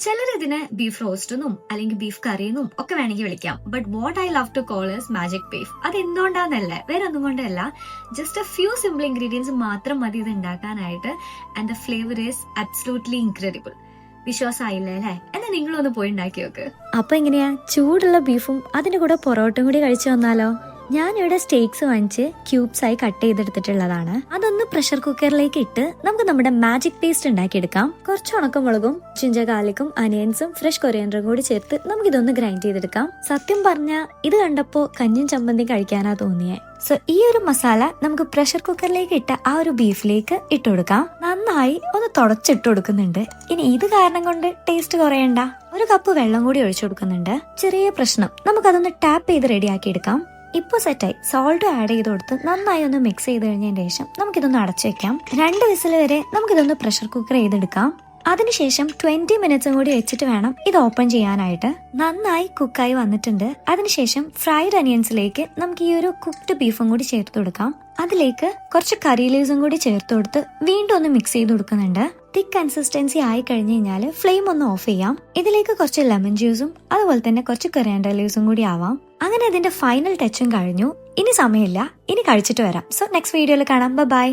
ചിലർ ഇതിനെ beef roast എന്നും അല്ലെങ്കിൽ ബീഫ് കറി എന്നും ഒക്കെ വേണമെങ്കിൽ വിളിക്കാം. But what I love to call is magic beef. അത് എന്തുകൊണ്ടാന്നല്ല, വേറെ ഒന്നും കൊണ്ടല്ല, just a few simple ingredients മാത്രം മതി ഇത് ഉണ്ടാക്കാനായിട്ട്. And the flavour is absolutely incredible. വിശ്വാസമായില്ലേ അല്ലേ? എന്നാൽ നിങ്ങളൊന്ന് പോയി ഉണ്ടാക്കി നോക്ക്. അപ്പൊ എങ്ങനെയാ, ചൂടുള്ള ബീഫും അതിന്റെ കൂടെ പൊറോട്ടയും കൂടി കഴിച്ചു വന്നാലോ? ഞാനിവിടെ സ്റ്റേക്സ് വാങ്ങിച്ച് ക്യൂബ്സ് ആയി കട്ട് ചെയ്തെടുത്തിട്ടുള്ളതാണ്. അതൊന്ന് പ്രഷർ കുക്കറിലേക്ക് ഇട്ട് നമുക്ക് നമ്മുടെ മാജിക് പേസ്റ്റ് ഉണ്ടാക്കിയെടുക്കാം. കുറച്ച് ഉണക്കമുളകും ജിഞ്ചർ ഗാർലിക്കും അനിയൻസും ഫ്രഷ് കൊറിയൻഡറും കൂടി ചേർത്ത് നമുക്കിതൊന്ന് ഗ്രൈൻഡ് ചെയ്തെടുക്കാം. സത്യം പറഞ്ഞാൽ ഇത് കണ്ടപ്പോ കഞ്ഞും ചമ്മന്തി കഴിക്കാനാ തോന്നിയേ. സോ ഈ ഒരു മസാല നമുക്ക് പ്രഷർ കുക്കറിലേക്ക് ഇട്ട ആ ഒരു ബീഫിലേക്ക് ഇട്ട് കൊടുക്കാം. നന്നായി ഒന്ന് തുടച്ചിട്ട് കൊടുക്കുന്നുണ്ട്. ഇനി ഇത് കാരണം കൊണ്ട് ടേസ്റ്റ് കുറയണ്ട. ഒരു കപ്പ് വെള്ളം കൂടി ഒഴിച്ചു കൊടുക്കുന്നുണ്ട്. ചെറിയ പ്രശ്നം, നമുക്കതൊന്ന് ടാപ്പ് ചെയ്ത് റെഡിയാക്കി എടുക്കാം. ഇപ്പൊ സെറ്റായി. സോൾട്ട് ആഡ് ചെയ്ത് കൊടുത്ത് നന്നായി ഒന്ന് മിക്സ് ചെയ്ത് കഴിഞ്ഞതിന് ശേഷം നമുക്കിതൊന്ന് അടച്ചു വെക്കാം. 2 വിസിൽ വരെ നമുക്കിതൊന്ന് പ്രഷർ കുക്കർ ചെയ്തെടുക്കാം. അതിനുശേഷം 20 മിനിറ്റ്സും കൂടി വെച്ചിട്ട് വേണം ഇത് ഓപ്പൺ ചെയ്യാനായിട്ട്. നന്നായി കുക്കായി വന്നിട്ടുണ്ട്. അതിനുശേഷം ഫ്രൈഡ് അനിയൻസിലേക്ക് നമുക്ക് ഈ ഒരു കുക്ക്ഡ് ബീഫും കൂടി ചേർത്ത് കൊടുക്കാം. അതിലേക്ക് കുറച്ച് കറി ലീവ്സും കൂടി ചേർത്ത് കൊടുത്ത് വീണ്ടും ഒന്ന് മിക്സ് ചെയ്ത് കൊടുക്കുന്നുണ്ട്. തിക്ക് കൺസിസ്റ്റൻസി ആയി കഴിഞ്ഞ് കഴിഞ്ഞാൽ ഫ്ലെയിം ഒന്ന് ഓഫ് ചെയ്യാം. ഇതിലേക്ക് കുറച്ച് ലെമൺ ജ്യൂസും അതുപോലെ തന്നെ കുറച്ച് കൊറിയാൻഡർ ലീവ്സും കൂടി ആവാം. അങ്ങനെ ഇതിന്റെ ഫൈനൽ ടച്ചും കഴിഞ്ഞു. ഇനി സമയമില്ല, ഇനി കഴിച്ചിട്ട് വരാം. സോ നെക്സ്റ്റ് വീഡിയോയിൽ കാണാം. ബൈ.